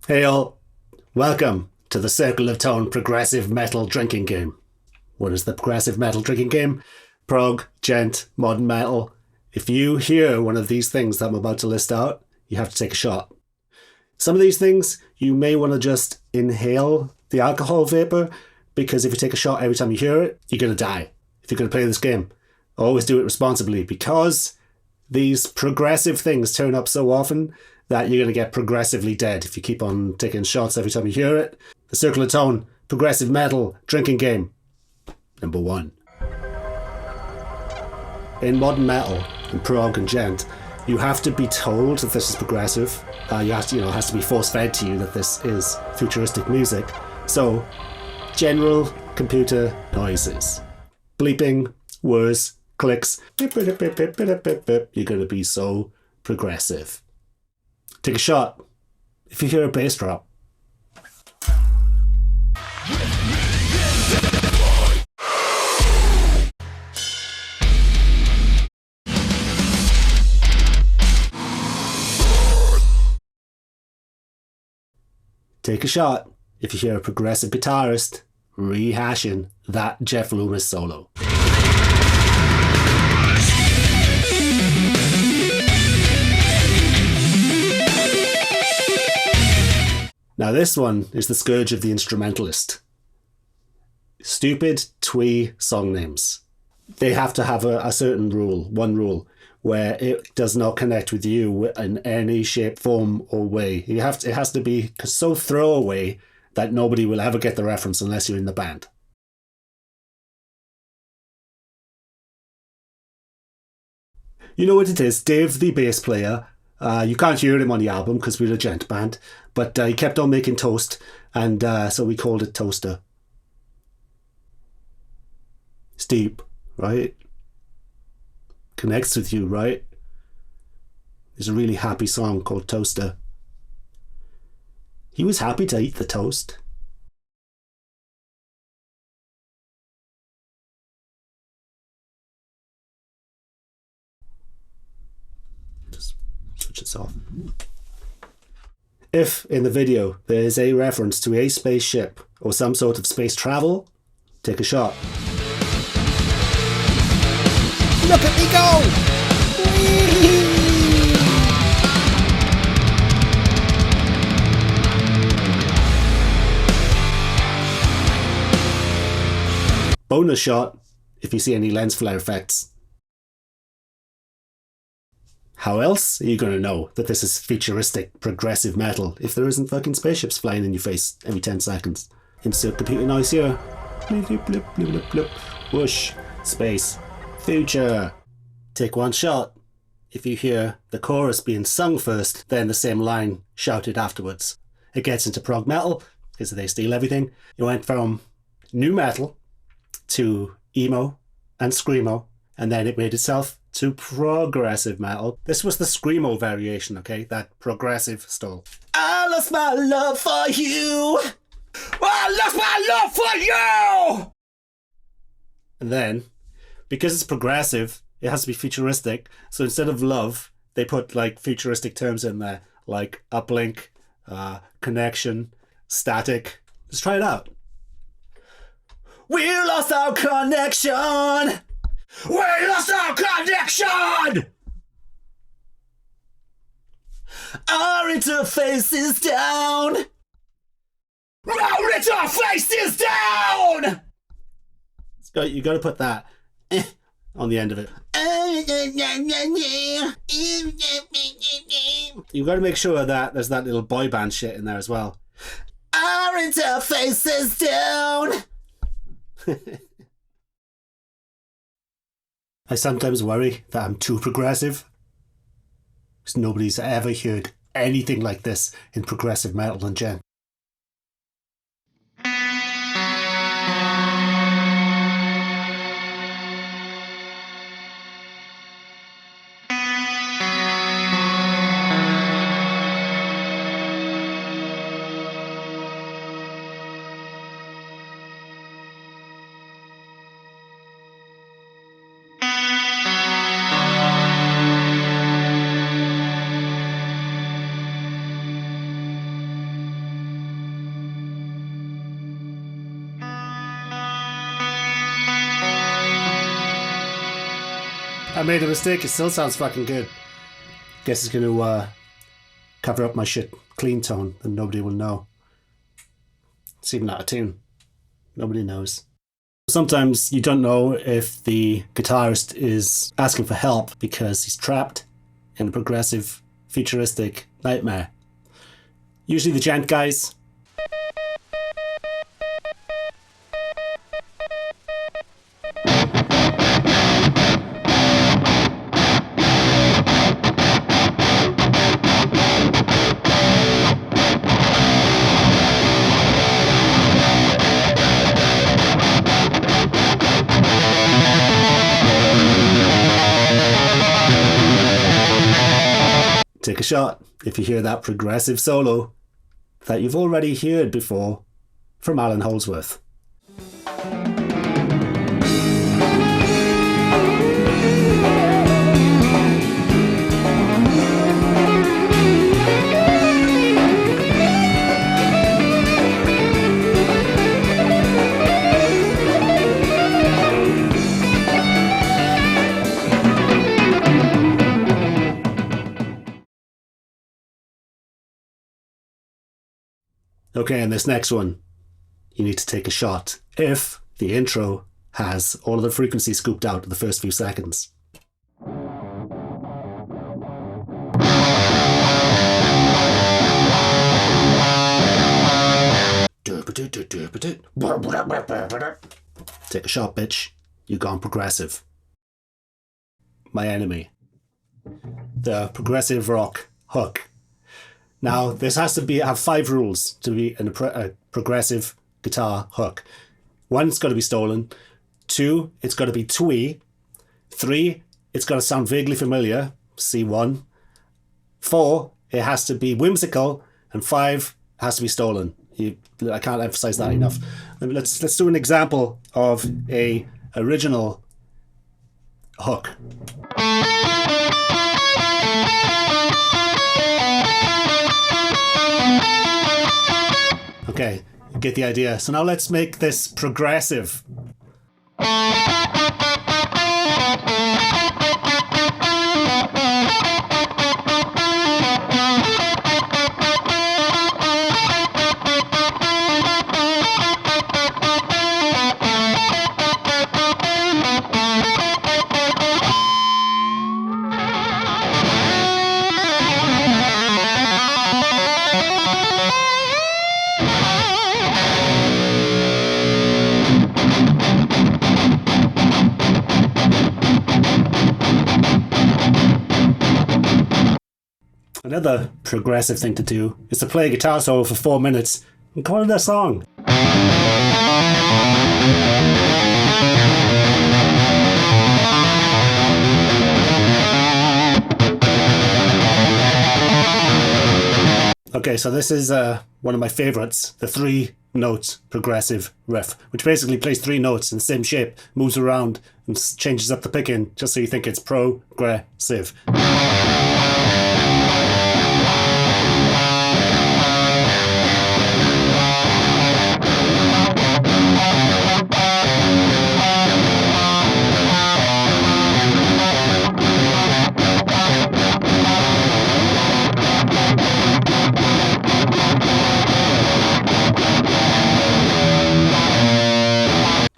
Hey all, welcome to the Circle of Tone Progressive Metal Drinking Game. What is the Progressive Metal Drinking Game? Prog, Djent, Modern Metal. If you hear one of these things that I'm about to list out, you have to take a shot. Some of these things, you may want to just inhale the alcohol vapor, because if you take a shot every time you hear it, you're going to die. If you're going to play this game, always do it responsibly, because these progressive things turn up so often that you're going to get progressively dead if you keep on taking shots every time you hear it. The Circle of Tone Progressive Metal Drinking Game. Number 1. In modern metal, in prog and djent, you have to be told that this is progressive. It has to be force-fed to you that this is futuristic music. So, general computer noises. Bleeping, whirs, clicks. You're going to be so progressive. Take a shot if you hear a bass drop. Take a shot if you hear a progressive guitarist rehashing that Jeff Loomis solo. Now this one is the scourge of the instrumentalist. Stupid twee song names. They have to have a certain rule, one rule, where it does not connect with you in any shape, form or way. It has to be so throwaway that nobody will ever get the reference unless you're in the band. You know what it is, Dave, the bass player, you can't hear him on the album because we're a djent band, but he kept on making toast, and so we called it Toaster. It's deep, right? Connects with you, right? There's a really happy song called Toaster. He was happy to eat the toast. Just switch this off. If in the video there is a reference to a spaceship or some sort of space travel, take a shot. Look at me go! Whee! Bonus shot if you see any lens flare effects. How else are you going to know that this is futuristic progressive metal if there isn't fucking spaceships flying in your face every 10 seconds? Insert computer noise here. Blip, blip, blip, blip, blip. Whoosh. Space. Future. Take one shot if you hear the chorus being sung first, then the same line shouted afterwards. It gets into prog metal because they steal everything. It went from nu metal to emo and screamo, and then it made itself to progressive metal. This was the screamo variation, okay? That progressive stole. I lost my love for you. I lost my love for you. And then, because it's progressive, it has to be futuristic. So instead of love, they put like futuristic terms in there, like uplink, connection, static. Let's try it out. We lost our connection. We lost our connection. Our interface is down. Our interface is down. You got to put that on the end of it. You got to make sure that there's that little boy band shit in there as well. Our interface is down. I sometimes worry that I'm too progressive, because nobody's ever heard anything like this in progressive metal and djent. I made a mistake. It still sounds fucking good. Guess it's gonna cover up my shit clean tone and nobody will know. It's even out of tune. Nobody knows. Sometimes you don't know if the guitarist is asking for help because he's trapped in a progressive, futuristic nightmare. Usually the Djent guys. Take a shot if you hear that progressive solo that you've already heard before from Allan Holdsworth. Okay, and this next one, you need to take a shot if the intro has all of the frequency scooped out in the first few seconds. Take a shot, bitch. You've gone progressive. My Enemy. The progressive rock hook. Now, this has to have 5 rules to be a progressive guitar hook. 1, it's got to be stolen. 2, it's got to be twee. 3, it's got to sound vaguely familiar. C1. 4, it has to be whimsical. And 5, it has to be stolen. I can't emphasize that enough. Let's do an example of a original hook. Okay, you get the idea. So now let's make this progressive. Another progressive thing to do is to play a guitar solo for 4 minutes and call it a song. Okay, so this is one of my favorites, the 3-note progressive riff, which basically plays 3 notes in the same shape, moves around and changes up the picking just so you think it's progressive.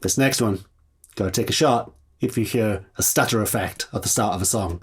This next one, gotta take a shot if you hear a stutter effect at the start of a song.